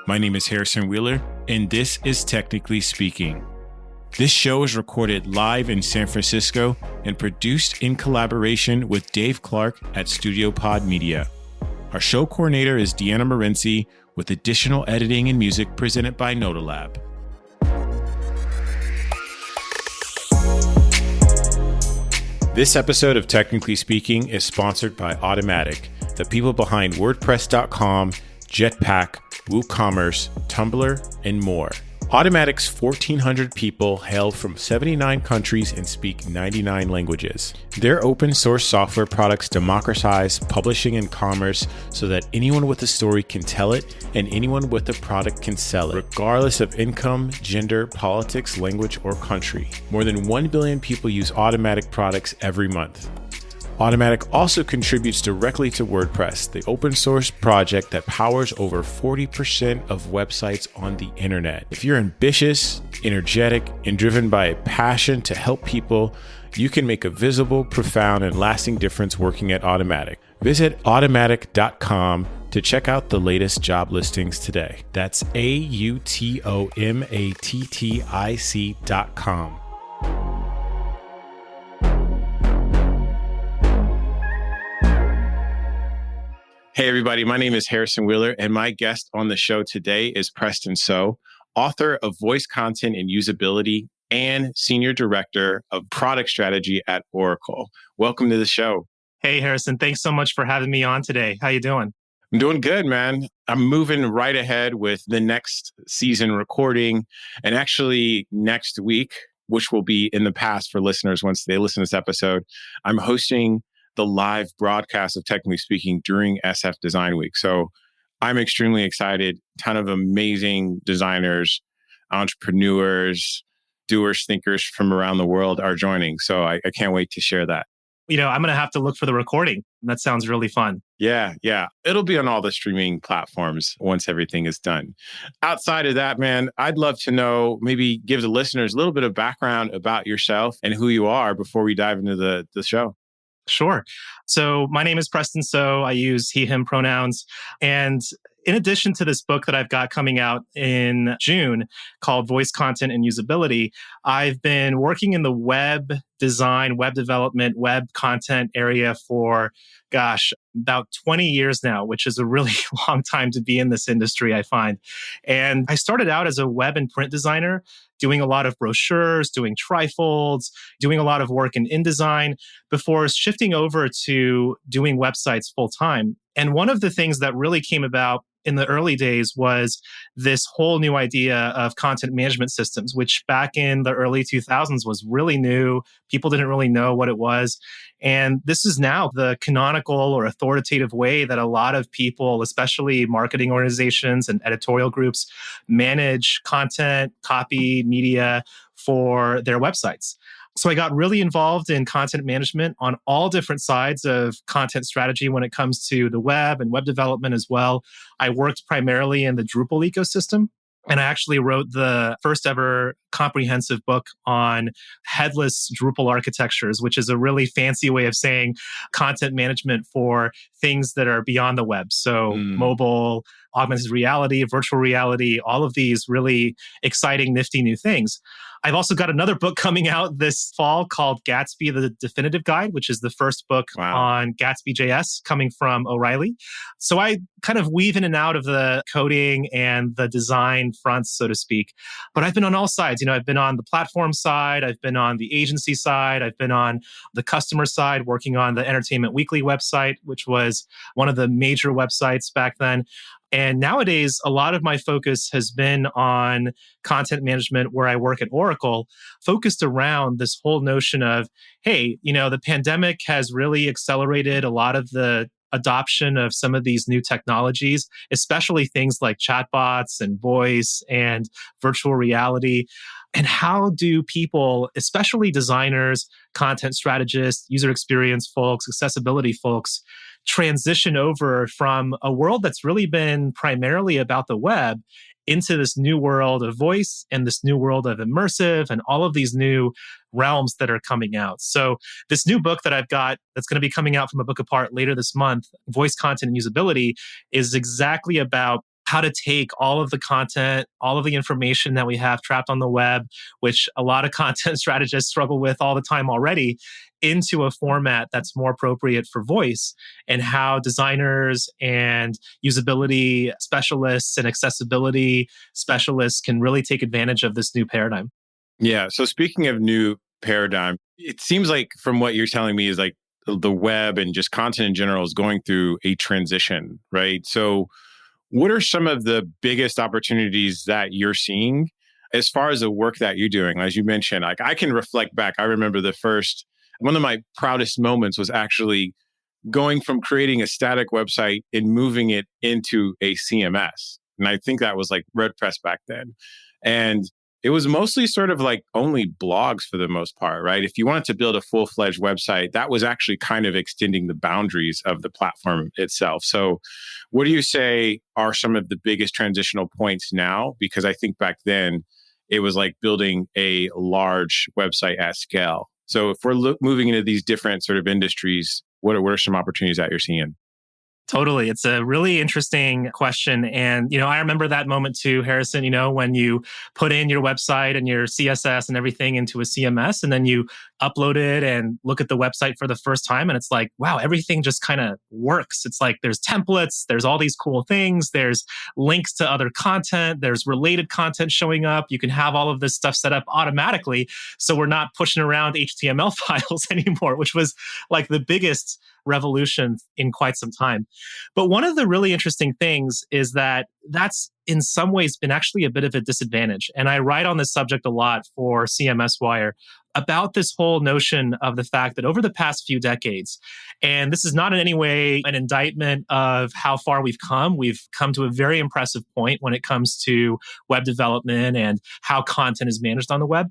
My name is Harrison Wheeler, and this is Technically Speaking. This show is recorded live in San Francisco and produced in collaboration with Dave Clark at Studio Pod Media. Our show coordinator is Deanna Morency, with additional editing and music presented by Nodalab. This episode of Technically Speaking is sponsored by Automatic, the people behind WordPress.com, Jetpack, WooCommerce, Tumblr, and more. Automatic's 1,400 people hail from 79 countries and speak 99 languages. Their open source software products democratize publishing and commerce so that anyone with a story can tell it and anyone with a product can sell it, regardless of income, gender, politics, language, or country. More than 1 billion people use Automatic products every month. Automatic also contributes directly to WordPress, the open source project that powers over 40% of websites on the internet. If you're ambitious, energetic, and driven by a passion to help people, you can make a visible, profound, and lasting difference working at Automatic. Visit automatic.com to check out the latest job listings today. That's AUTOMATTIC.com. Hey everybody, my name is Harrison Wheeler, and my guest on the show today is Preston So, author of Voice Content and Usability and Senior Director of Product Strategy at Oracle. Welcome to the show. Hey Harrison, thanks so much for having me on today. How you doing? I'm doing good, man. I'm moving right ahead with the next season recording, and actually next week, which will be in the past for listeners once they listen to this episode, I'm hosting the live broadcast of Technically Speaking during SF Design Week. So I'm extremely excited. Ton of amazing designers, entrepreneurs, doers, thinkers from around the world are joining. So I can't wait to share that. I'm going to have to look for the recording. That sounds really fun. Yeah. It'll be on all the streaming platforms once everything is done. Outside of that, man, I'd love to know, maybe give the listeners a little bit of background about yourself and who you are before we dive into the show. Sure. So my name is Preston So. I use he, him pronouns. And in addition to this book that I've got coming out in June called Voice Content and Usability, I've been working in the web design, web development, web content area for, about 20 years now, which is a really long time to be in this industry, I find. And I started out as a web and print designer, doing a lot of brochures, doing trifolds, doing a lot of work in InDesign before shifting over to doing websites full time. And one of the things that really came about in the early days was this whole new idea of content management systems, which back in the early 2000s was really new. People didn't really know what it was. And this is now the canonical or authoritative way that a lot of people, especially marketing organizations and editorial groups, manage content, copy, media for their websites. So I got really involved in content management on all different sides of content strategy when it comes to the web and web development as well. I worked primarily in the Drupal ecosystem. And I actually wrote the first ever comprehensive book on headless Drupal architectures, which is a really fancy way of saying content management for things that are beyond the web. So mobile, augmented reality, virtual reality, all of these really exciting, nifty new things. I've also got another book coming out this fall called Gatsby, the Definitive Guide, which is the first book on Gatsby.js coming from O'Reilly. So I kind of weave in and out of the coding and the design fronts, so to speak. But I've been on all sides. I've been on the platform side. I've been on the agency side. I've been on the customer side, working on the Entertainment Weekly website, which was one of the major websites back then. And nowadays, a lot of my focus has been on content management where I work at Oracle, focused around this whole notion of, hey, the pandemic has really accelerated a lot of the adoption of some of these new technologies, especially things like chatbots and voice and virtual reality. And how do people, especially designers, content strategists, user experience folks, accessibility folks, transition over from a world that's really been primarily about the web into this new world of voice and this new world of immersive and all of these new realms that are coming out. So this new book that I've got that's going to be coming out from A Book Apart later this month, Voice Content and Usability, is exactly about how to take all of the content, all of the information that we have trapped on the web, which a lot of content strategists struggle with all the time already, into a format that's more appropriate for voice, and how designers and usability specialists and accessibility specialists can really take advantage of this new paradigm. Yeah. So speaking of new paradigm, it seems like from what you're telling me is like the web and just content in general is going through a transition, right? So what are some of the biggest opportunities that you're seeing as far as the work that you're doing? As you mentioned, like I can reflect back. I remember one of my proudest moments was actually going from creating a static website and moving it into a CMS. And I think that was like WordPress back then. And it was mostly sort of like only blogs for the most part, right? If you wanted to build a full-fledged website, that was actually kind of extending the boundaries of the platform itself. So what do you say are some of the biggest transitional points now? Because I think back then it was like building a large website at scale. So if we're moving into these different sort of industries, what are some opportunities that you're seeing? Totally. It's a really interesting question. And, I remember that moment too, Harrison, when you put in your website and your CSS and everything into a CMS, and then you upload it and look at the website for the first time. And it's like, wow, everything just kind of works. It's like there's templates, there's all these cool things, there's links to other content, there's related content showing up. You can have all of this stuff set up automatically. So we're not pushing around HTML files anymore, which was like the biggest revolution in quite some time. But one of the really interesting things is that that's in some ways been actually a bit of a disadvantage. And I write on this subject a lot for CMS Wire about this whole notion of the fact that over the past few decades, and this is not in any way an indictment of how far we've come to a very impressive point when it comes to web development and how content is managed on the web.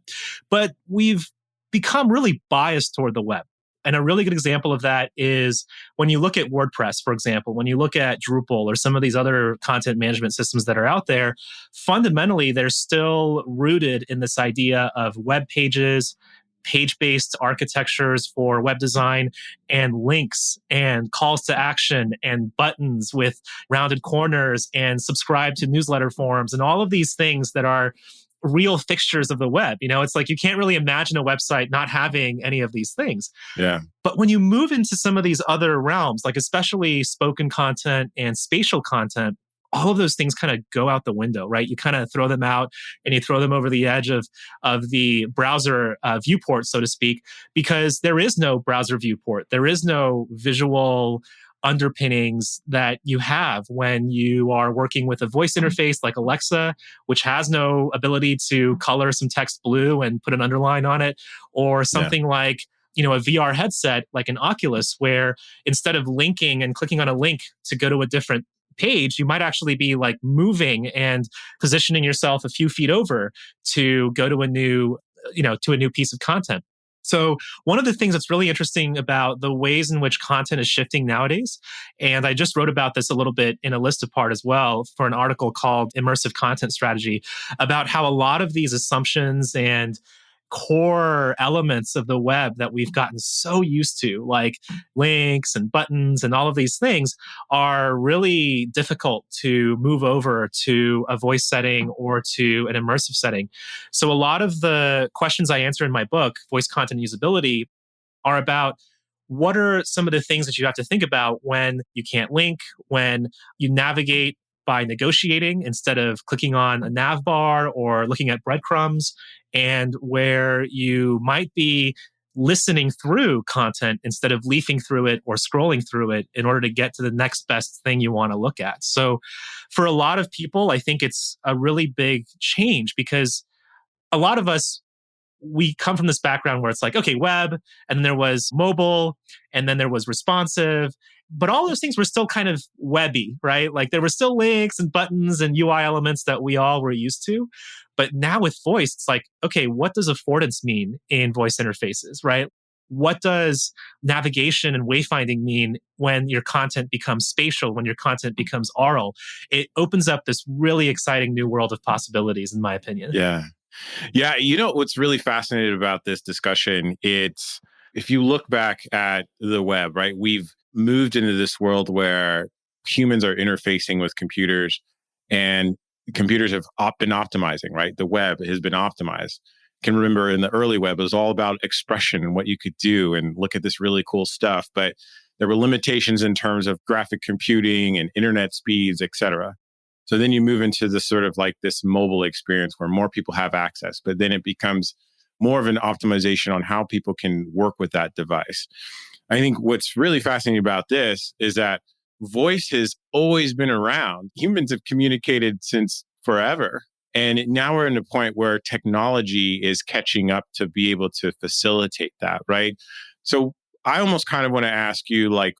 But we've become really biased toward the web. And a really good example of that is when you look at WordPress, for example, when you look at Drupal or some of these other content management systems that are out there, fundamentally, they're still rooted in this idea of web pages, page-based architectures for web design, and links and calls to action and buttons with rounded corners and subscribe to newsletter forms and all of these things that are real fixtures of the web. It's like you can't really imagine a website not having any of these things. Yeah. But when you move into some of these other realms, like especially spoken content and spatial content, all of those things kind of go out the window, right? You kind of throw them out and you throw them over the edge of the browser viewport, so to speak, because there is no browser viewport. There is no visual underpinnings that you have when you are working with a voice interface like Alexa, which has no ability to color some text blue and put an underline on it, or something like a VR headset like an Oculus, where instead of linking and clicking on a link to go to a different page, you might actually be like moving and positioning yourself a few feet over to go to a new piece of content. So one of the things that's really interesting about the ways in which content is shifting nowadays, and I just wrote about this a little bit in a list apart as well for an article called Immersive Content Strategy, about how a lot of these assumptions and core elements of the web that we've gotten so used to, like links and buttons and all of these things, are really difficult to move over to a voice setting or to an immersive setting. So a lot of the questions I answer in my book, Voice Content Usability, are about what are some of the things that you have to think about when you can't link, when you navigate by negotiating instead of clicking on a nav bar or looking at breadcrumbs, and where you might be listening through content instead of leafing through it or scrolling through it in order to get to the next best thing you want to look at. So for a lot of people, I think it's a really big change, because a lot of us, we come from this background where it's like, okay, web, and then there was mobile, and then there was responsive. But all those things were still kind of webby, right? Like there were still links and buttons and UI elements that we all were used to. But now with voice, it's like, okay, what does affordance mean in voice interfaces, right? What does navigation and wayfinding mean when your content becomes spatial, when your content becomes aural? It opens up this really exciting new world of possibilities, in my opinion. Yeah. Yeah. What's really fascinating about this discussion, it's if you look back at the web, right? We've moved into this world where humans are interfacing with computers And computers have been optimizing, right? The web has been optimized. Can remember in the early web, it was all about expression and what you could do and look at this really cool stuff. But there were limitations in terms of graphic computing and internet speeds, et cetera. So then you move into this sort of like this mobile experience where more people have access, but then it becomes more of an optimization on how people can work with that device. I think what's really fascinating about this is that voice has always been around. Humans have communicated since forever. And now we're in a point where technology is catching up to be able to facilitate that, right? So I almost kind of want to ask you, like,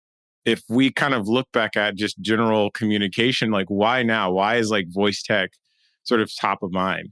if we kind of look back at just general communication, like why now? Why is like voice tech sort of top of mind?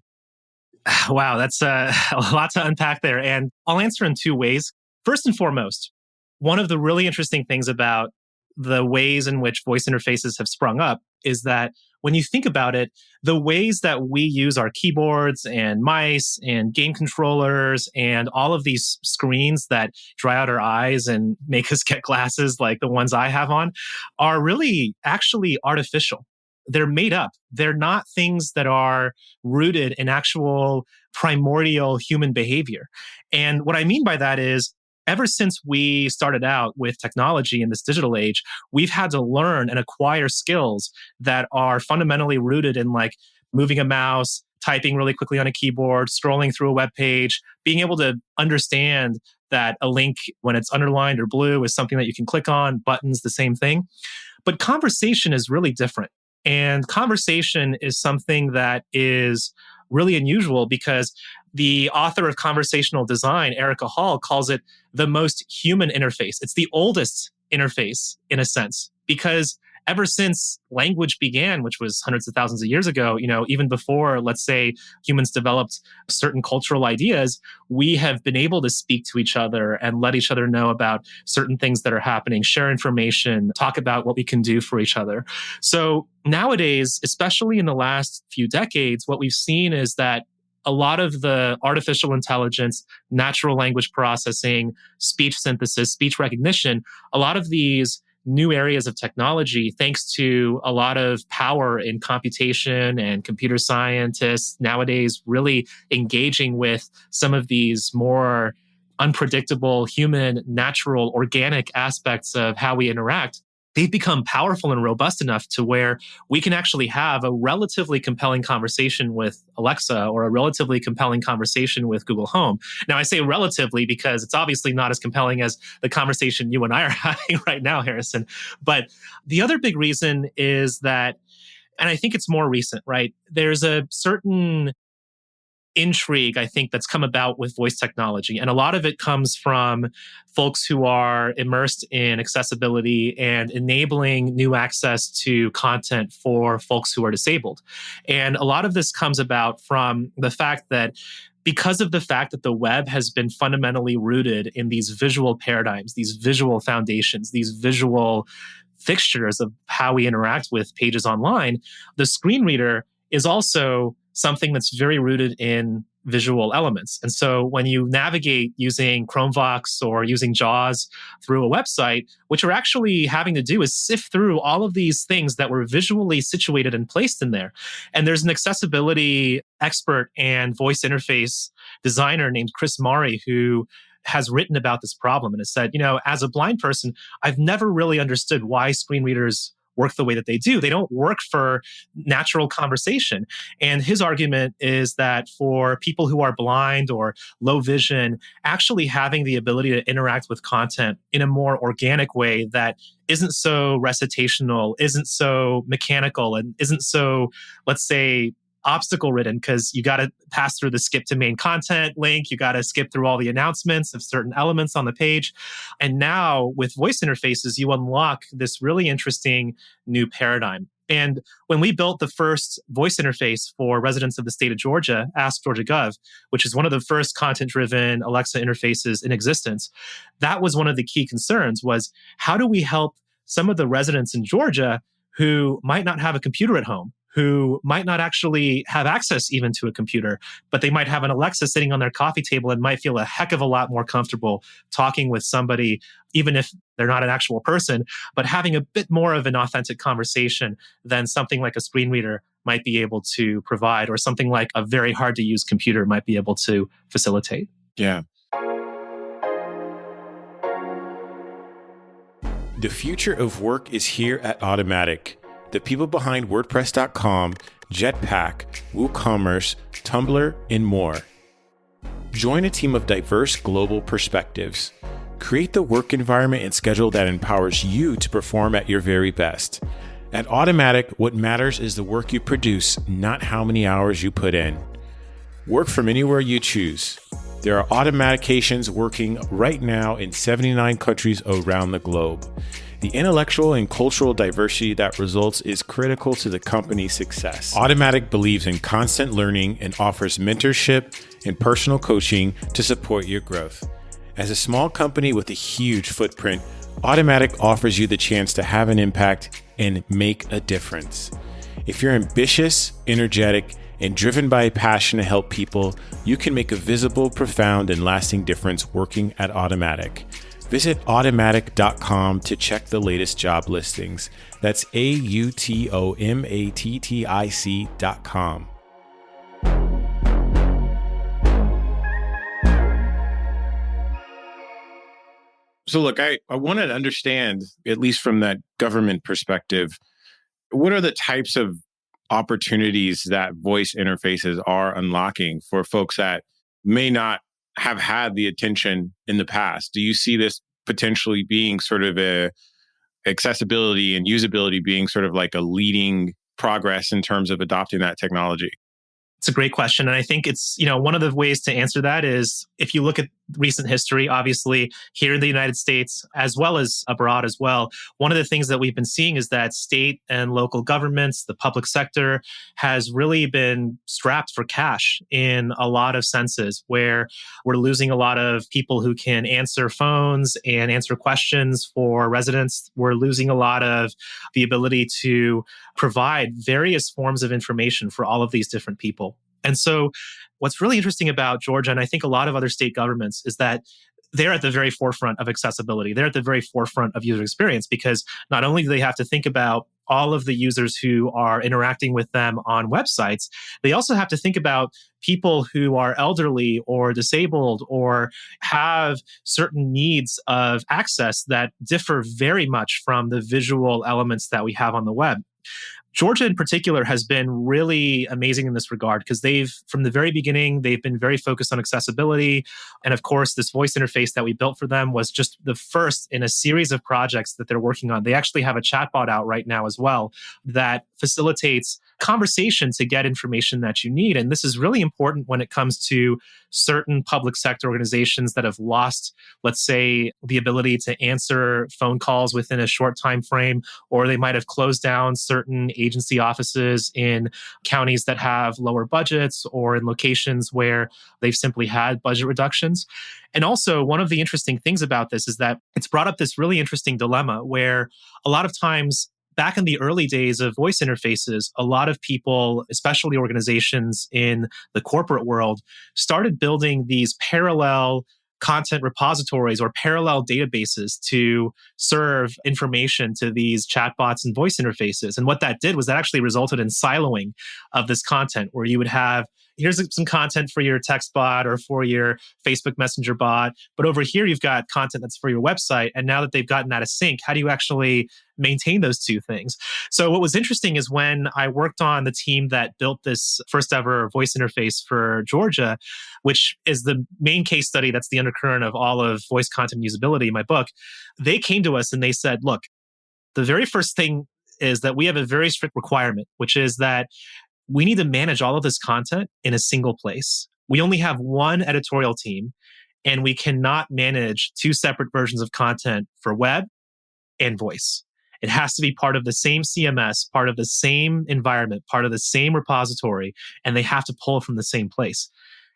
Wow, that's a lot to unpack there. And I'll answer in two ways. First and foremost, one of the really interesting things about the ways in which voice interfaces have sprung up is that when you think about it, the ways that we use our keyboards and mice and game controllers and all of these screens that dry out our eyes and make us get glasses like the ones I have on are really actually artificial. They're made up. They're not things that are rooted in actual primordial human behavior. And what I mean by that is, ever since we started out with technology in this digital age, we've had to learn and acquire skills that are fundamentally rooted in like moving a mouse, typing really quickly on a keyboard, scrolling through a web page, being able to understand that a link, when it's underlined or blue, is something that you can click on, buttons, the same thing. But conversation is really different. And conversation is something that is really unusual because the author of conversational design, Erica Hall, calls it the most human interface. It's the oldest interface in a sense, because ever since language began, which was hundreds of thousands of years ago, even before, let's say, humans developed certain cultural ideas, we have been able to speak to each other and let each other know about certain things that are happening, share information, talk about what we can do for each other. So nowadays, especially in the last few decades, what we've seen is that a lot of the artificial intelligence, natural language processing, speech synthesis, speech recognition, a lot of these new areas of technology, thanks to a lot of power in computation and computer scientists nowadays really engaging with some of these more unpredictable human, natural, organic aspects of how we interact. They've become powerful and robust enough to where we can actually have a relatively compelling conversation with Alexa or a relatively compelling conversation with Google Home. Now, I say relatively because it's obviously not as compelling as the conversation you and I are having right now, Harrison. But the other big reason is that, and I think it's more recent, right? There's a certain intrigue, I think, that's come about with voice technology. And a lot of it comes from folks who are immersed in accessibility and enabling new access to content for folks who are disabled. And a lot of this comes about from the fact that because of the fact that the web has been fundamentally rooted in these visual paradigms, these visual foundations, these visual fixtures of how we interact with pages online, the screen reader is also something that's very rooted in visual elements. And so when you navigate using Chromevox or using JAWS through a website, what you're actually having to do is sift through all of these things that were visually situated and placed in there. And there's an accessibility expert and voice interface designer named Chris Maury who has written about this problem and has said, as a blind person, I've never really understood why screen readers work the way that they do. They don't work for natural conversation. And his argument is that for people who are blind or low vision, actually having the ability to interact with content in a more organic way that isn't so recitational, isn't so mechanical, and isn't so, let's say, obstacle ridden, because you got to pass through the skip to main content link. You got to skip through all the announcements of certain elements on the page. And now with voice interfaces, you unlock this really interesting new paradigm. And when we built the first voice interface for residents of the state of Georgia, Ask Georgia Gov, which is one of the first content-driven Alexa interfaces in existence, that was one of the key concerns was how do we help some of the residents in Georgia who might not have a computer at home, who might not actually have access even to a computer, but they might have an Alexa sitting on their coffee table and might feel a heck of a lot more comfortable talking with somebody, even if they're not an actual person, but having a bit more of an authentic conversation than something like a screen reader might be able to provide, or something like a very hard to use computer might be able to facilitate. Yeah. The future of work is here at Automatic. The people behind WordPress.com, Jetpack, WooCommerce, Tumblr, and more. Join a team of diverse global perspectives. Create the work environment and schedule that empowers you to perform at your very best. At Automatic, what matters is the work you produce, not how many hours you put in. Work from anywhere you choose. There are Automatications working right now in 79 countries around the globe. The intellectual and cultural diversity that results is critical to the company's success. Automatic believes in constant learning and offers mentorship and personal coaching to support your growth. As a small company with a huge footprint, Automatic offers you the chance to have an impact and make a difference. If you're ambitious, energetic, and driven by a passion to help people, you can make a visible, profound, and lasting difference working at Automatic. Visit automatic.com to check the latest job listings. That's AUTOMATTIC.com. So look, I want to understand, at least from that government perspective, what are the types of opportunities that voice interfaces are unlocking for folks that may not have had the attention in the past? Do you see this potentially being sort of accessibility and usability being sort of like a leading progress in terms of adopting that technology? It's a great question. And I think it's, one of the ways to answer that is if you look at recent history, obviously here in the United States, as well as abroad as well, one of the things that we've been seeing is that state and local governments, the public sector, has really been strapped for cash in a lot of senses, where we're losing a lot of people who can answer phones and answer questions for residents. We're losing a lot of the ability to provide various forms of information for all of these different people. And so what's really interesting about Georgia, and I think a lot of other state governments, is that they're at the very forefront of accessibility. They're at the very forefront of user experience, because not only do they have to think about all of the users who are interacting with them on websites, they also have to think about people who are elderly or disabled or have certain needs of access that differ very much from the visual elements that we have on the web. Georgia in particular has been really amazing in this regard, because from the very beginning, they've been very focused on accessibility. And of course, this voice interface that we built for them was just the first in a series of projects that they're working on. They actually have a chatbot out right now as well that facilitates conversation to get information that you need. And this is really important when it comes to certain public sector organizations that have lost, let's say, the ability to answer phone calls within a short time frame, or they might have closed down certain agency offices in counties that have lower budgets, or in locations where they've simply had budget reductions. And also, one of the interesting things about this is that it's brought up this really interesting dilemma where a lot of times, back in the early days of voice interfaces, a lot of people, especially organizations in the corporate world, started building these parallel content repositories or parallel databases to serve information to these chatbots and voice interfaces. And what that did was that actually resulted in siloing of this content, where you would have, here's some content for your text bot or for your Facebook Messenger bot, but over here you've got content that's for your website. And now that they've gotten out of sync, how do you actually maintain those two things? So what was interesting is when I worked on the team that built this first ever voice interface for Georgia, which is the main case study that's the undercurrent of all of voice content usability in my book, they came to us and they said, look, the very first thing is that we have a very strict requirement, which is that we need to manage all of this content in a single place. We only have one editorial team, and we cannot manage two separate versions of content for web and voice. It has to be part of the same CMS, part of the same environment, part of the same repository, and they have to pull from the same place.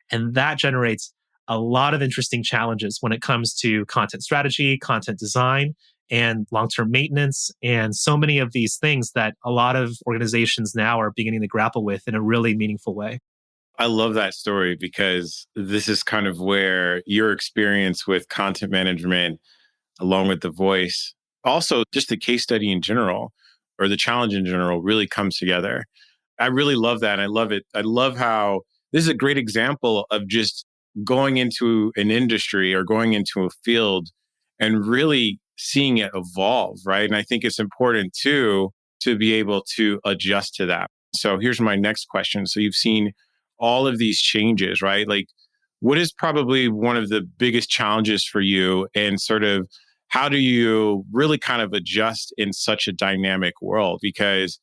And that generates a lot of interesting challenges when it comes to content strategy, content design, and long-term maintenance, and so many of these things that a lot of organizations now are beginning to grapple with in a really meaningful way. I love that story, because this is kind of where your experience with content management, along with the voice, also just the case study in general, or the challenge in general, really comes together. I really love that. And I love it. I love how this is a great example of just going into an industry or going into a field and really seeing it evolve, right? And I think it's important too to be able to adjust to that. So here's my next question. So you've seen all of these changes, right? Like, what is probably one of the biggest challenges for you, and sort of how do you really kind of adjust in such a dynamic world? Because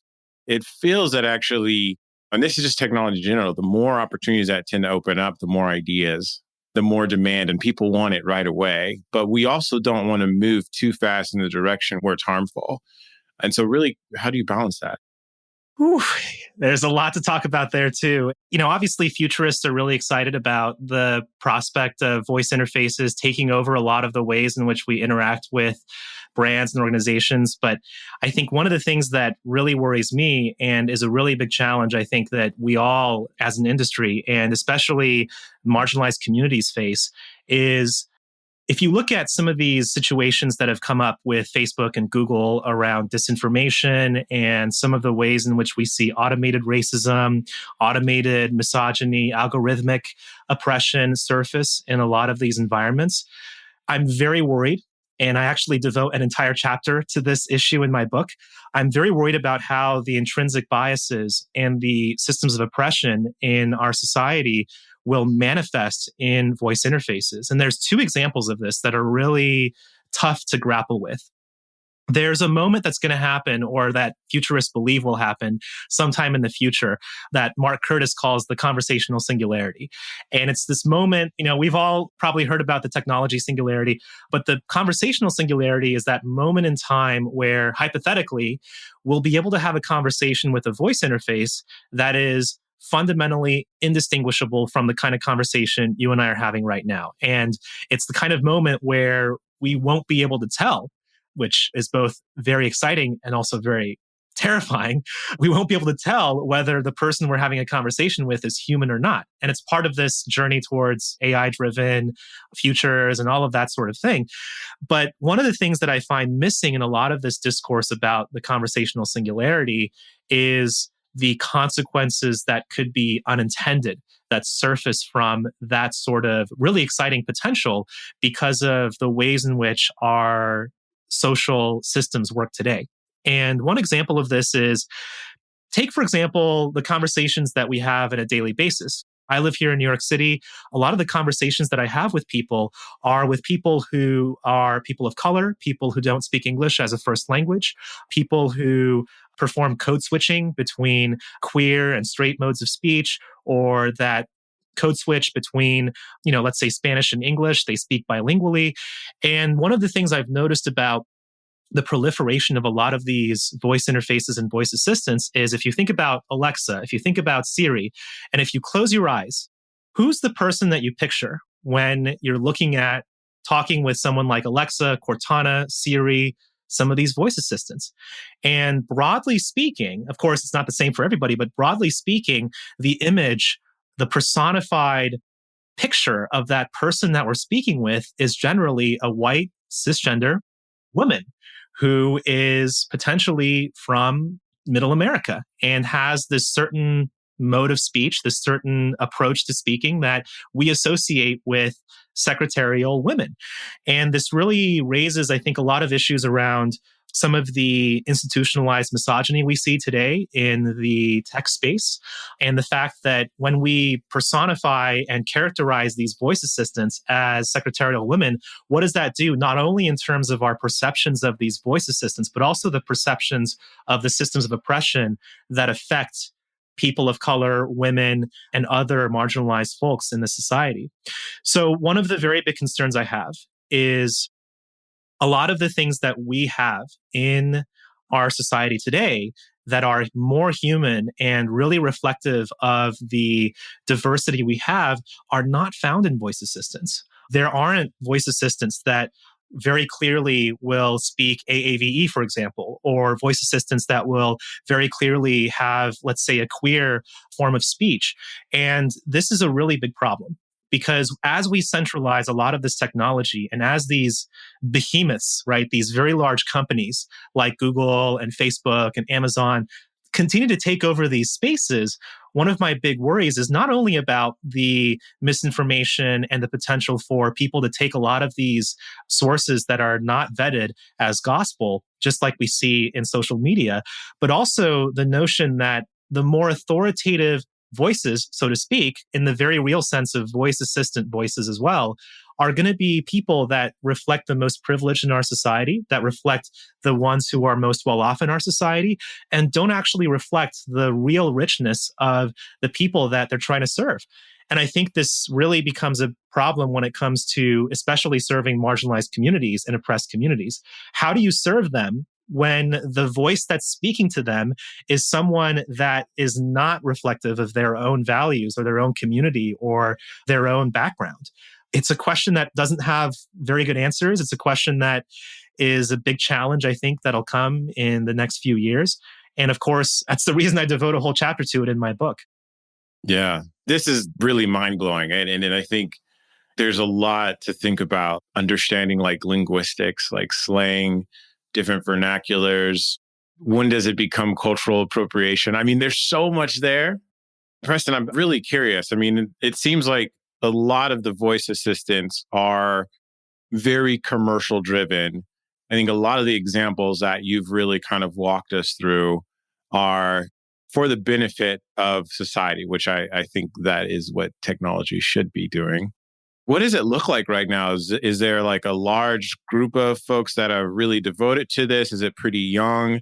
it feels that actually, and this is just technology in general, the more opportunities that tend to open up, the more ideas, the more demand, and people want it right away. But we also don't want to move too fast in the direction where it's harmful. And so really, how do you balance that? Whew, there's a lot to talk about there too. Obviously futurists are really excited about the prospect of voice interfaces taking over a lot of the ways in which we interact with brands and organizations. But I think one of the things that really worries me and is a really big challenge, I think that we all as an industry and especially marginalized communities face is if you look at some of these situations that have come up with Facebook and Google around disinformation and some of the ways in which we see automated racism, automated misogyny, algorithmic oppression surface in a lot of these environments, I'm very worried. And I actually devote an entire chapter to this issue in my book. I'm very worried about how the intrinsic biases and the systems of oppression in our society will manifest in voice interfaces. And there's two examples of this that are really tough to grapple with. There's a moment that's going to happen, or that futurists believe will happen sometime in the future, that Mark Curtis calls the conversational singularity. And it's this moment, we've all probably heard about the technology singularity, but the conversational singularity is that moment in time where hypothetically we'll be able to have a conversation with a voice interface that is fundamentally indistinguishable from the kind of conversation you and I are having right now. And it's the kind of moment where we won't be able to tell, which is both very exciting and also very terrifying. We won't be able to tell whether the person we're having a conversation with is human or not. And it's part of this journey towards AI-driven futures and all of that sort of thing. But one of the things that I find missing in a lot of this discourse about the conversational singularity is the consequences that could be unintended that surface from that sort of really exciting potential because of the ways in which our social systems work today. And one example of this is take, for example, the conversations that we have on a daily basis. I live here in New York City. A lot of the conversations that I have with people are with people who are people of color, people who don't speak English as a first language, people who perform code switching between queer and straight modes of speech, or that code switch between, let's say Spanish and English. They speak bilingually. And one of the things I've noticed about the proliferation of a lot of these voice interfaces and voice assistants is if you think about Alexa, if you think about Siri, and if you close your eyes, who's the person that you picture when you're looking at talking with someone like Alexa, Cortana, Siri, some of these voice assistants? And broadly speaking, of course, it's not the same for everybody, but broadly speaking, the image, the personified picture of that person that we're speaking with is generally a white, cisgender woman who is potentially from middle America and has this certain mode of speech, this certain approach to speaking that we associate with secretarial women. And this really raises, I think, a lot of issues around some of the institutionalized misogyny we see today in the tech space, and the fact that when we personify and characterize these voice assistants as secretarial women, what does that do not only in terms of our perceptions of these voice assistants, but also the perceptions of the systems of oppression that affect people of color, women, and other marginalized folks in the society. So one of the very big concerns I have is a lot of the things that we have in our society today that are more human and really reflective of the diversity we have are not found in voice assistants. There aren't voice assistants that very clearly will speak AAVE, for example, or voice assistants that will very clearly have, let's say, a queer form of speech. And this is a really big problem. Because as we centralize a lot of this technology and as these behemoths, right, these very large companies like Google and Facebook and Amazon continue to take over these spaces, one of my big worries is not only about the misinformation and the potential for people to take a lot of these sources that are not vetted as gospel, just like we see in social media, but also the notion that the more authoritative voices, so to speak, in the very real sense of voice assistant voices as well, are going to be people that reflect the most privileged in our society, that reflect the ones who are most well off in our society, and don't actually reflect the real richness of the people that they're trying to serve. And I think this really becomes a problem when it comes to especially serving marginalized communities and oppressed communities. How do you serve them when the voice that's speaking to them is someone that is not reflective of their own values or their own community or their own background? It's a question that doesn't have very good answers. It's a question that is a big challenge, I think, that'll come in the next few years. And of course, that's the reason I devote a whole chapter to it in my book. Yeah, this is really mind-blowing. And I think there's a lot to think about understanding like linguistics, like slang, different vernaculars. When does it become cultural appropriation? I mean, there's so much there. Preston, I'm really curious. I mean, it seems like a lot of the voice assistants are very commercial driven. I think a lot of the examples that you've really kind of walked us through are for the benefit of society, which I think that is what technology should be doing. What does it look like right now? Is there like a large group of folks that are really devoted to this? Is it pretty young?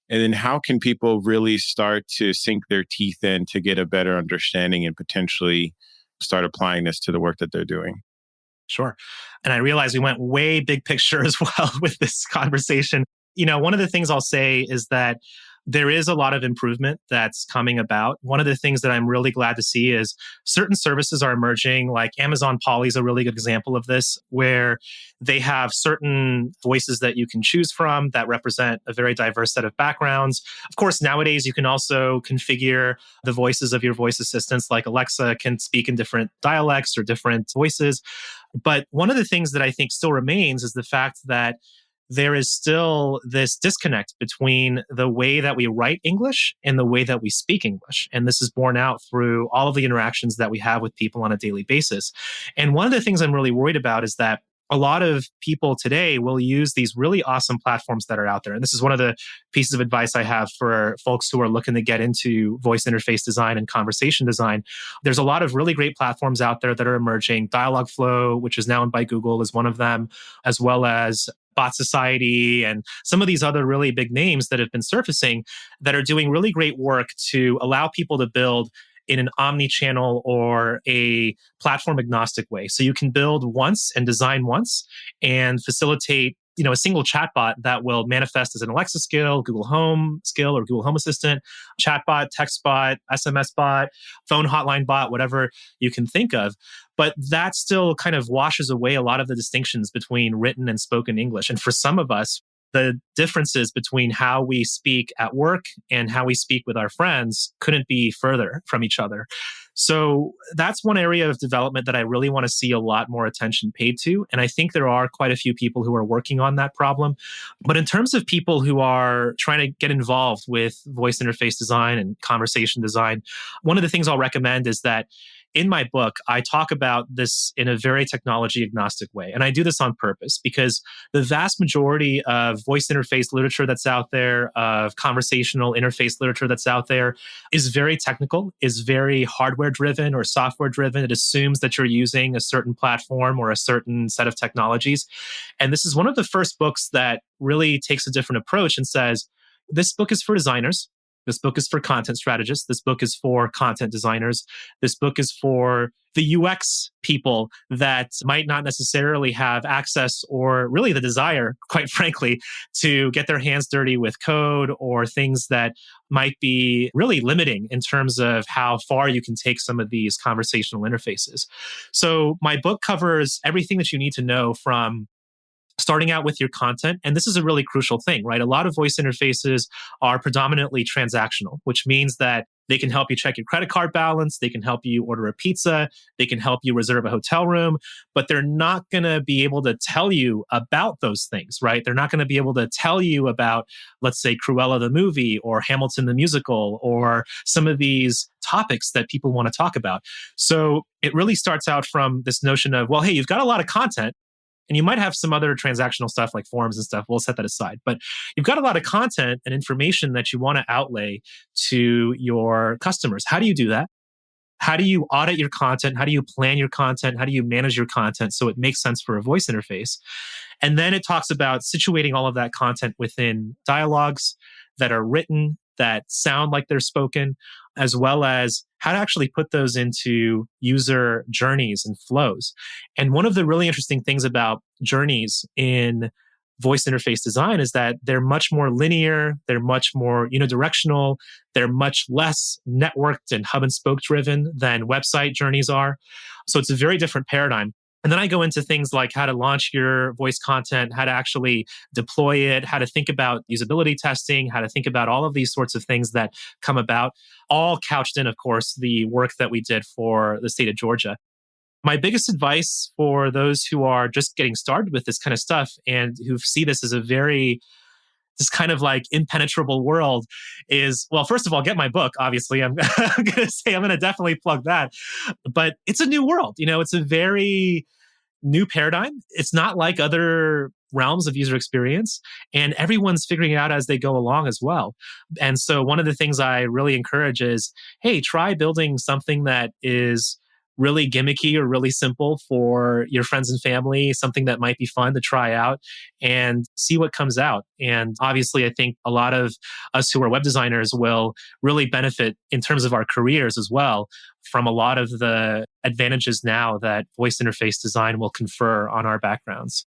And then how can people really start to sink their teeth in to get a better understanding and potentially start applying this to the work that they're doing? Sure. And I realize we went way big picture as well with this conversation. One of the things I'll say is that there is a lot of improvement that's coming about. One of the things that I'm really glad to see is certain services are emerging, like Amazon Polly is a really good example of this, where they have certain voices that you can choose from that represent a very diverse set of backgrounds. Of course, nowadays you can also configure the voices of your voice assistants, like Alexa can speak in different dialects or different voices. But one of the things that I think still remains is the fact that there is still this disconnect between the way that we write English and the way that we speak English. And this is borne out through all of the interactions that we have with people on a daily basis. And one of the things I'm really worried about is that a lot of people today will use these really awesome platforms that are out there. And this is one of the pieces of advice I have for folks who are looking to get into voice interface design and conversation design. There's a lot of really great platforms out there that are emerging. Dialogflow, which is now owned by Google, is one of them, as well as Bot Society and some of these other really big names that have been surfacing that are doing really great work to allow people to build in an omni-channel or a platform agnostic way. So you can build once and design once and facilitate a single chatbot that will manifest as an Alexa skill, Google Home skill, or Google Home Assistant, chatbot, text bot, SMS bot, phone hotline bot, whatever you can think of. But that still kind of washes away a lot of the distinctions between written and spoken English. And for some of us, the differences between how we speak at work and how we speak with our friends couldn't be further from each other. So that's one area of development that I really want to see a lot more attention paid to. And I think there are quite a few people who are working on that problem. But in terms of people who are trying to get involved with voice interface design and conversation design, one of the things I'll recommend is that in my book, I talk about this in a very technology agnostic way. And I do this on purpose because the vast majority of voice interface literature that's out there, of conversational interface literature that's out there, is very technical, is very hardware driven or software driven. It assumes that you're using a certain platform or a certain set of technologies. And this is one of the first books that really takes a different approach and says, this book is for designers. This book is for content strategists. This book is for content designers. This book is for the UX people that might not necessarily have access or really the desire, quite frankly, to get their hands dirty with code or things that might be really limiting in terms of how far you can take some of these conversational interfaces. So my book covers everything that you need to know from starting out with your content. And this is a really crucial thing, right? A lot of voice interfaces are predominantly transactional, which means that they can help you check your credit card balance. They can help you order a pizza. They can help you reserve a hotel room, but they're not going to be able to tell you about those things, right? They're not going to be able to tell you about, let's say, Cruella the movie or Hamilton the musical or some of these topics that people want to talk about. So it really starts out from this notion of, well, hey, you've got a lot of content. And you might have some other transactional stuff like forums and stuff. We'll set that aside. But you've got a lot of content and information that you want to outlay to your customers. How do you do that? How do you audit your content? How do you plan your content? How do you manage your content so it makes sense for a voice interface? And then it talks about situating all of that content within dialogues that are written, that sound like they're spoken, as well as how to actually put those into user journeys and flows. And one of the really interesting things about journeys in voice interface design is that they're much more linear, they're much more unidirectional, they're much less networked and hub and spoke driven than website journeys are. So it's a very different paradigm. And then I go into things like how to launch your voice content, how to actually deploy it, how to think about usability testing, how to think about all of these sorts of things that come about, all couched in, of course, the work that we did for the state of Georgia. My biggest advice for those who are just getting started with this kind of stuff and who see this as a very this kind of like impenetrable world is, well, first of all, get my book. Obviously, I'm going to say I'm going to definitely plug that. But it's a new world. It's a very new paradigm. It's not like other realms of user experience, and everyone's figuring it out as they go along as well. And so one of the things I really encourage is, hey, try building something that is really gimmicky or really simple for your friends and family, something that might be fun to try out and see what comes out. And obviously, I think a lot of us who are web designers will really benefit in terms of our careers as well from a lot of the advantages now that voice interface design will confer on our backgrounds.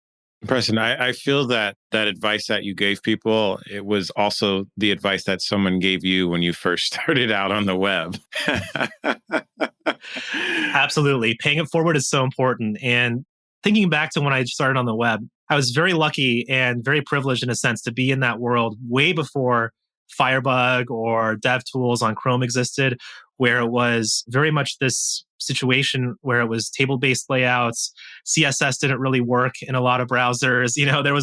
Preston, I feel that advice that you gave people, it was also the advice that someone gave you when you first started out on the web. Absolutely. Paying it forward is so important. And thinking back to when I started on the web, I was very lucky and very privileged in a sense to be in that world way before Firebug or DevTools on Chrome existed, where it was very much this situation where it was table-based layouts. CSS didn't really work in a lot of browsers. There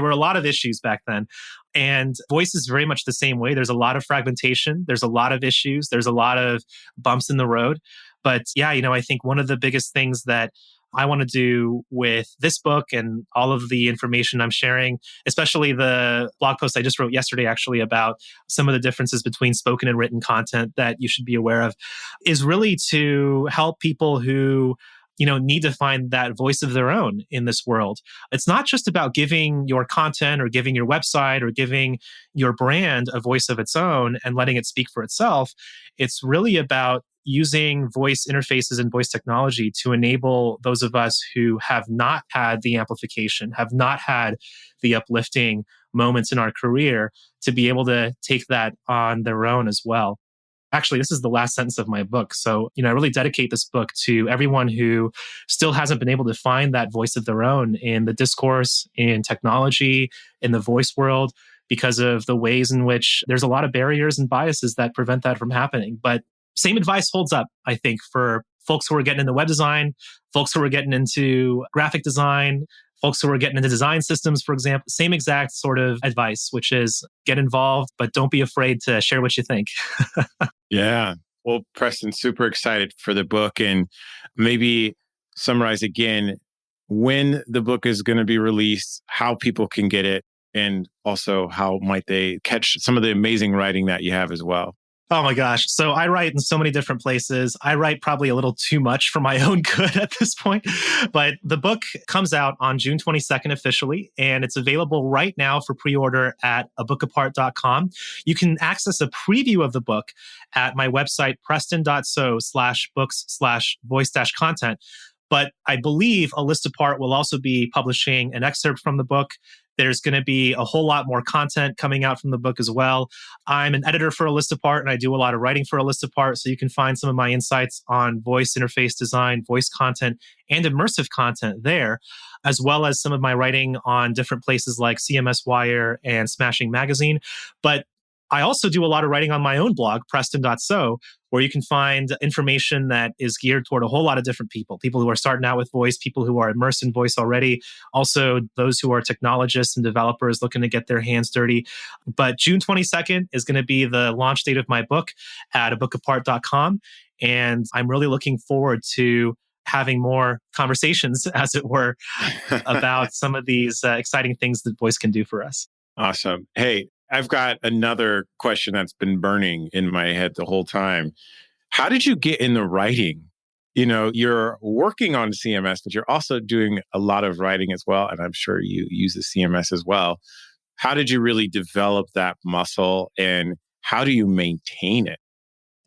were a lot of issues back then. And voice is very much the same way. There's a lot of fragmentation. There's a lot of issues. There's a lot of bumps in the road. But yeah, I think one of the biggest things that I want to do with this book and all of the information I'm sharing, especially the blog post I just wrote yesterday, actually, about some of the differences between spoken and written content that you should be aware of, is really to help people who need to find that voice of their own in this world. It's not just about giving your content or giving your website or giving your brand a voice of its own and letting it speak for itself. It's really about using voice interfaces and voice technology to enable those of us who have not had the amplification, have not had the uplifting moments in our career to be able to take that on their own as well. Actually, this is the last sentence of my book. So, I really dedicate this book to everyone who still hasn't been able to find that voice of their own in the discourse, in technology, in the voice world, because of the ways in which there's a lot of barriers and biases that prevent that from happening. But same advice holds up, I think, for folks who are getting into web design, folks who are getting into graphic design, folks who are getting into design systems, for example. Same exact sort of advice, which is get involved, but don't be afraid to share what you think. Yeah. Well, Preston, super excited for the book, and maybe summarize again when the book is going to be released, how people can get it, and also how might they catch some of the amazing writing that you have as well. Oh my gosh. So I write in so many different places. I write probably a little too much for my own good at this point. But the book comes out on June 22nd officially, and it's available right now for pre-order at abookapart.com. You can access a preview of the book at my website, preston.so/books/voice-content. But I believe A List Apart will also be publishing an excerpt from the book There's going to be a whole lot more content coming out from the book as well. I'm an editor for Illustrapart, and I do a lot of writing for Illustrapart. So you can find some of my insights on voice interface design, voice content, and immersive content there, as well as some of my writing on different places like CMS Wire and Smashing Magazine. But I also do a lot of writing on my own blog, Preston.so, where you can find information that is geared toward a whole lot of different people who are starting out with voice, people who are immersed in voice already, also those who are technologists and developers looking to get their hands dirty. But June 22nd is going to be the launch date of my book at abookapart.com. And I'm really looking forward to having more conversations, as it were, about some of these exciting things that voice can do for us. Awesome. Hey, I've got another question that's been burning in my head the whole time. How did you get into writing? You're working on CMS, but you're also doing a lot of writing as well. And I'm sure you use the CMS as well. How did you really develop that muscle, and how do you maintain it?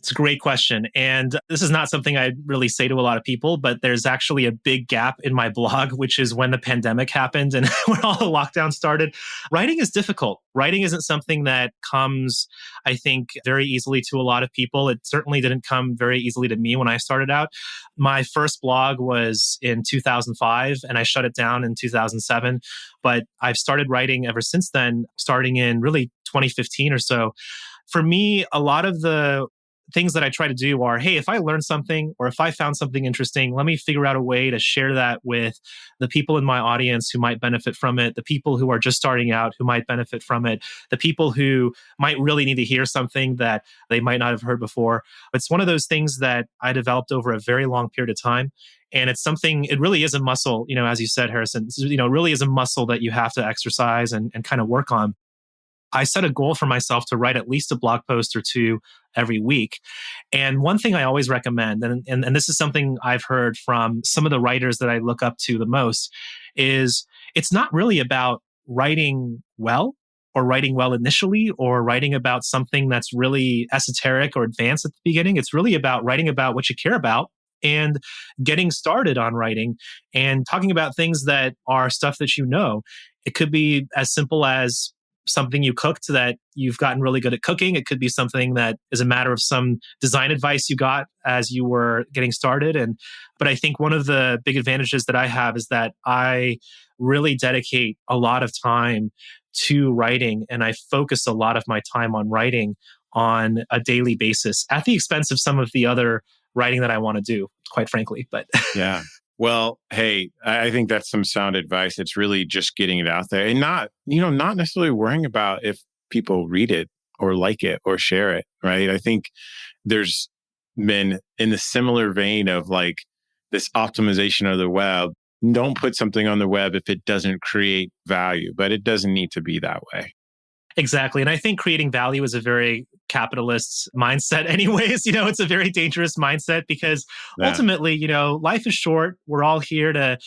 It's a great question. And this is not something I really say to a lot of people, but there's actually a big gap in my blog, which is when the pandemic happened and when all the lockdown started. Writing is difficult. Writing isn't something that comes, I think, very easily to a lot of people. It certainly didn't come very easily to me when I started out. My first blog was in 2005 and I shut it down in 2007. But I've started writing ever since then, starting in really 2015 or so. For me, a lot of the things that I try to do are, hey, if I learned something or if I found something interesting, let me figure out a way to share that with the people in my audience who might benefit from it, the people who are just starting out who might benefit from it, the people who might really need to hear something that they might not have heard before. It's one of those things that I developed over a very long period of time. And it's something, it really is a muscle, as you said, Harrison, it really is a muscle that you have to exercise and kind of work on. I set a goal for myself to write at least a blog post or two every week. And one thing I always recommend, and this is something I've heard from some of the writers that I look up to the most, is it's not really about writing well or writing well initially or writing about something that's really esoteric or advanced at the beginning. It's really about writing about what you care about and getting started on writing and talking about things that are stuff that you know. It could be as simple as something you cooked that you've gotten really good at cooking. It could be something that is a matter of some design advice you got as you were getting started. But I think one of the big advantages that I have is that I really dedicate a lot of time to writing, and I focus a lot of my time on writing on a daily basis at the expense of some of the other writing that I want to do, quite frankly. But yeah. Well, hey, I think that's some sound advice. It's really just getting it out there and not necessarily worrying about if people read it or like it or share it, right? I think there's been in the similar vein of like this optimization of the web. Don't put something on the web if it doesn't create value, but it doesn't need to be that way. Exactly. And I think creating value is a very capitalist mindset anyways. It's a very dangerous mindset because ultimately, life is short. We're all here to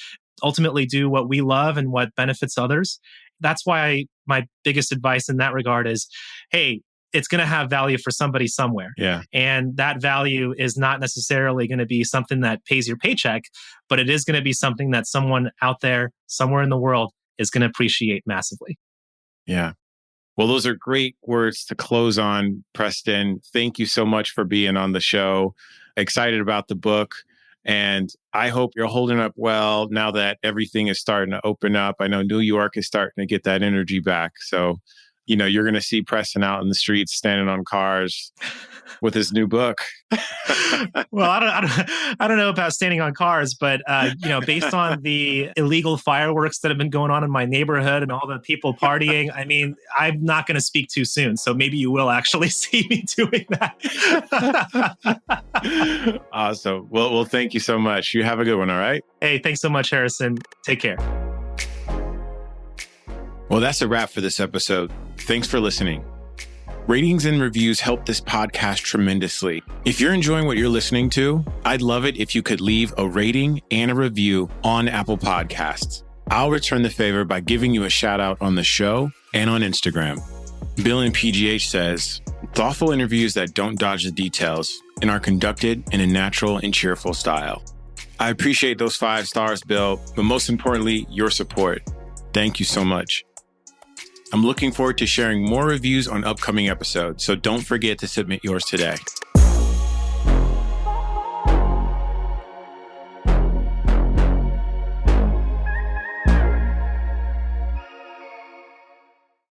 ultimately do what we love and what benefits others. That's why my biggest advice in that regard is, hey, it's going to have value for somebody somewhere. Yeah. And that value is not necessarily going to be something that pays your paycheck, but it is going to be something that someone out there, somewhere in the world, is going to appreciate massively. Yeah. Well, those are great words to close on, Preston. Thank you so much for being on the show. Excited about the book. And I hope you're holding up well now that everything is starting to open up. I know New York is starting to get that energy back. So, you're going to see Preston out in the streets, standing on cars with his new book. Well, I don't know about standing on cars, but based on the illegal fireworks that have been going on in my neighborhood and all the people partying, I mean, I'm not going to speak too soon. So maybe you will actually see me doing that. Awesome. Well, thank you so much. You have a good one. All right. Hey, thanks so much, Harrison. Take care. Well, that's a wrap for this episode. Thanks for listening. Ratings and reviews help this podcast tremendously. If you're enjoying what you're listening to, I'd love it if you could leave a rating and a review on Apple Podcasts. I'll return the favor by giving you a shout out on the show and on Instagram. Bill in PGH says, thoughtful interviews that don't dodge the details and are conducted in a natural and cheerful style. I appreciate those 5 stars, Bill, but most importantly, your support. Thank you so much. I'm looking forward to sharing more reviews on upcoming episodes, so don't forget to submit yours today.